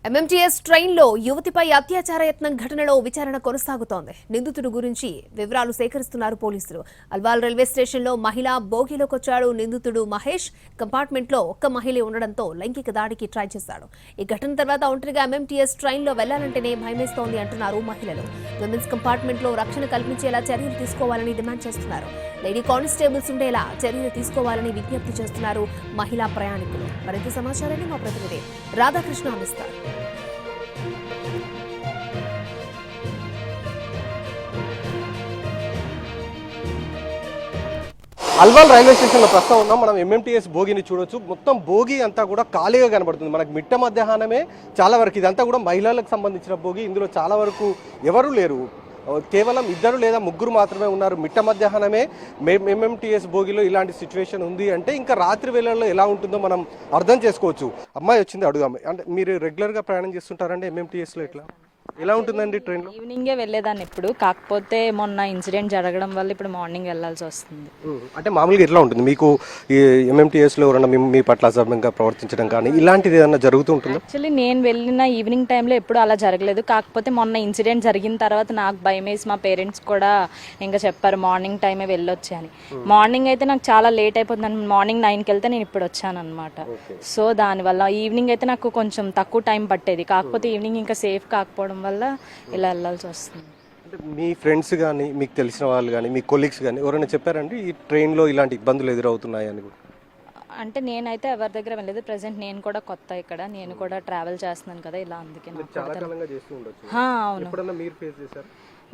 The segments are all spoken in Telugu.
ఎంఎంటీఎస్ ట్రైన్లో యువతిపై అత్యాచార యత్నం ఘటనలో విచారణ కొనసాగుతోంది. నిందితుడి గురించి వివరాలు సేకరిస్తున్నారు పోలీసులు. అల్వాల్ రైల్వే స్టేషన్లో మహిళా బోగీలోకొచ్చాడు నిందితుడు మహేష్. కంపార్ట్మెంట్లో ఒక్క మహిళ ఉండడంతో లైంగిక దాడికి ట్రై చేశాడు. ఈ ఘటన తర్వాత ఒంటరిగా ఎంఎంటీఎస్ ట్రైన్లో వెళ్లాలంటేనే భయమేస్తోంది అంటున్నారు మహిళలు. విమెన్స్ కంపార్ట్మెంట్లో రక్షణ కల్పించేలా చర్యలు తీసుకోవాలని డిమాండ్ చేస్తున్నారు. లేడీ కానిస్టేబుల్స్ ఉండేలా చర్యలు తీసుకోవాలని విజ్ఞప్తి చేస్తున్నారు మహిళా ప్రయాణికులు. మరింత సమాచారాన్ని మా ప్రతినిధి రాధాకృష్ణ అందిస్తారు. అల్వాల్ రైల్వే స్టేషన్లో ప్రస్తుతం ఉన్నాం. మనం ఎంఎంటీఎస్ భోగిని చూడొచ్చు. మొత్తం భోగి అంతా కూడా ఖాళీగా కనబడుతుంది. మనకు మిట్ట మధ్యాహ్నమే చాలా వరకు ఇదంతా కూడా మహిళలకు సంబంధించిన భోగి. ఇందులో చాలా వరకు ఎవరూ లేరు, కేవలం 2 లేదా 3 మాత్రమే ఉన్నారు. మిట్ట మధ్యాహ్నమే ఎంఎంటీఎస్ భోగిలో ఇలాంటి సిచ్యువేషన్ ఉంది అంటే ఇంకా రాత్రి వేళల్లో ఎలా ఉంటుందో మనం అర్థం చేసుకోవచ్చు. అమ్మాయి వచ్చింది, అడుగుదాం. అంటే మీరు రెగ్యులర్గా ప్రయాణం చేస్తుంటారండి ఎంఎంటీఎస్లో? ఎలా ఉంటుందండి ట్రైన్లో? ఈవినింగే వెళ్ళేదాన్ని ఇప్పుడు, కాకపోతే మొన్న ఇన్సిడెంట్ జరగడం వల్ల ఇప్పుడు మార్నింగ్ వెళ్ళాల్సి వస్తుంది. అంటే మామూలుగా ఎట్లా ఉంటుంది మీకు ఈ ఎంఎంటీఎస్లో ఎవరైనా మీ పట్ల అసభ్యంగా ప్రవర్తించడం కానీ ఇలాంటిది ఏదైనా జరుగుతూ ఉంటుందా? యాక్చువల్లీ నేను వెళ్ళిన ఈవినింగ్ టైంలో ఎప్పుడు అలా జరగలేదు. కాకపోతే మొన్న ఇన్సిడెంట్ జరిగిన తర్వాత నాకు భయం వేసి మా పేరెంట్స్ కూడా ఇంకా చెప్పారు మార్నింగ్ టైమే వెళ్ళొచ్చా అని. మార్నింగ్ అయితే నాకు చాలా లేట్ అయిపోతుంది. మార్నింగ్ 9కి వెళ్తే నేను ఇప్పుడు వచ్చాను అనమాట. సో దానివల్ల ఈవినింగ్ అయితే నాకు కొంచెం తక్కువ టైం పట్టేది. కాకపోతే ఈవినింగ్ ఇంకా సేఫ్ కాకపోవడం వల్ల ఇలా వెళ్ళాల్సి వస్తుంది. అంటే మీ ఫ్రెండ్స్ కానీ మీకు తెలిసిన వాళ్ళు కానీ మీ కొలీగ్స్ కానీ ఎవరైనా చెప్పారండి ఈ ట్రైన్లో ఇలాంటి ఇబ్బందులు ఎదురవుతున్నాయి అని? అంటే నేనైతే ఎవరి దగ్గర వెళ్ళలేదు. ప్రెసెంట్ నేను కూడా కొత్త ఇక్కడ, నేను కూడా ట్రావెల్ చేస్తున్నాను కదా, ఇలా అందుకే అవును.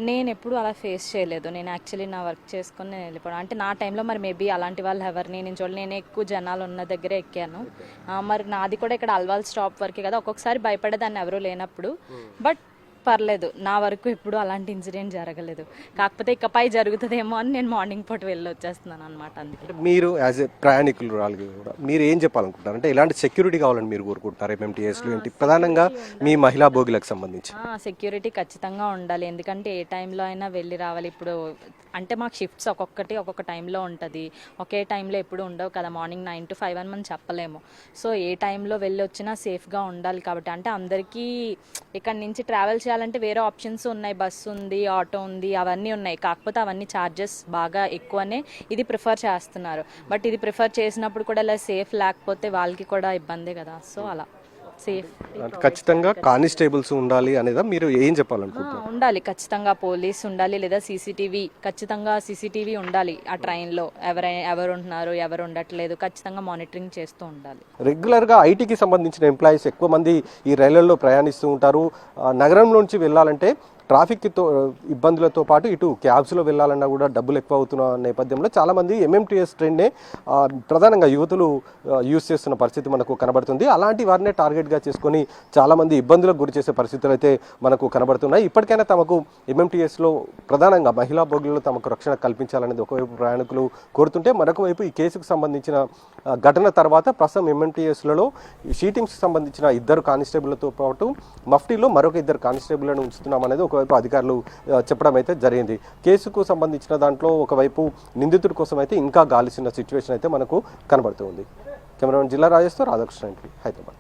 నేను ఎప్పుడు అలా ఫేస్ చేయలేదు. నేను యాక్చువల్లీ నా వర్క్ చేసుకుని నేను వెళ్ళిపోవడం. అంటే నా టైంలో మరి మేబీ అలాంటి వాళ్ళు ఎవరిని నేను చూడలేదు. నేను ఎక్కువ జనాలు ఉన్న దగ్గరే ఎక్కాను. మరి నాది కూడా ఇక్కడ అల్వాల్ స్టాప్ వరకే కదా, ఒక్కొక్కసారి భయపడేదాన్ని ఎవరూ లేనప్పుడు. బట్ పర్లేదు, నా వరకు ఎప్పుడు అలాంటి ఇన్సిడెంట్ జరగలేదు. కాకపోతే ఇకపై జరుగుతుందేమో అని నేను మార్నింగ్ పూట వెళ్ళి వచ్చేస్తున్నాను అనమాట. అందుకే మీరు యాజ్ ఏ ప్రయాణికులు కూడా మీరు ఏం చెప్పాలనుకుంటారు? అంటే ఎలాంటి సెక్యూరిటీ కావాలని మీరు కోరుకుంటున్నారు ఎంఎంటీఎస్లో? ఏంటి ప్రధానంగా మీ మహిళా భోగిలకు సంబంధించి? సెక్యూరిటీ ఖచ్చితంగా ఉండాలి. ఎందుకంటే ఏ టైంలో అయినా వెళ్ళి రావాలి. ఇప్పుడు అంటే మాకు షిఫ్ట్స్ ఒక్కొక్క టైంలో ఉంటుంది. ఒకే టైంలో ఎప్పుడు ఉండవు కదా. మార్నింగ్ 9 to 5 అని మనం చెప్పలేము. సో ఏ టైంలో వెళ్ళి వచ్చినా సేఫ్గా ఉండాలి. కాబట్టి అంటే అందరికీ ఇక్కడ నుంచి ట్రావెల్ చేయాలంటే వేరే ఆప్షన్స్ ఉన్నాయి. బస్సు ఉంది, ఆటో ఉంది, అవన్నీ ఉన్నాయి. కాకపోతే అవన్నీ ఛార్జెస్ బాగా ఎక్కువనే ఇది ప్రిఫర్ చేస్తున్నారు. బట్ ఇది ప్రిఫర్ చేసినప్పుడు కూడా ఇలా సేఫ్ లేకపోతే వాళ్ళకి కూడా ఇబ్బందే కదా. సో అలా సేఫ్ ఖచ్చితంగా కానిస్టేబుల్స్ ఉండాలి అనేది మీరు ఏం చెప్పాలనుకుంటున్నారు? ఉండాలి ఖచ్చితంగా. పోలీస్ ఉండాలి, లేదా సీసీటీవీ, ఖచ్చితంగా సీసీటీవీ ఉండాలి. ఆ ట్రైన్లో ఎవరు ఉంటున్నారు, ఎవరు ఉండట్లేదు, ఖచ్చితంగా మానిటరింగ్ చేస్తూ ఉండాలి. రెగ్యులర్గా ఐటీకి సంబంధించిన ఎంప్లాయీస్ ఎక్కువ మంది ఈ రైళ్లలో ప్రయాణిస్తూ ఉంటారు. నగరం నుంచి వెళ్ళాలంటే ట్రాఫిక్తో ఇబ్బందులతో పాటు ఇటు క్యాబ్స్లో వెళ్ళాలన్నా కూడా డబ్బులు ఎక్కువ అవుతున్న నేపథ్యంలో చాలామంది ఎంఎంటీఎస్ ట్రైన్నే ప్రధానంగా యువతులు యూజ్ చేస్తున్న పరిస్థితి మనకు కనబడుతుంది. అలాంటి వారినే టార్గెట్గా చేసుకొని చాలామంది ఇబ్బందులకు గురి చేసే పరిస్థితులు అయితే మనకు కనబడుతున్నాయి. ఇప్పటికైనా తమకు ఎంఎంటీఎస్లో ప్రధానంగా మహిళా బోగిలో తమకు రక్షణ కల్పించాలనేది ఒకవైపు ప్రయాణికులు కోరుతుంటే, మరొక వైపు ఈ కేసుకు సంబంధించిన ఘటన తర్వాత ప్రస్తుతం ఎంఎంటీఎస్లలో షీటింగ్స్కి సంబంధించిన 2 కానిస్టేబుళ్లతో పాటు మఫ్టీలో మరొక 2 కానిస్టేబుల్లను ఉంచుతున్నామనేది ఒకవైపు అధికారులు చెప్పడం అయితే జరిగింది. కేసుకు సంబంధించిన దాంట్లో ఒకవైపు నిందితుడి కోసం అయితే ఇంకా గాలిసిన సిచ్యువేషన్ అయితే మనకు కనబడుతుంది. కెమెరామెన్ జిల్లా రాజేష్తో రాధాకృష్ణ, హైదరాబాద్.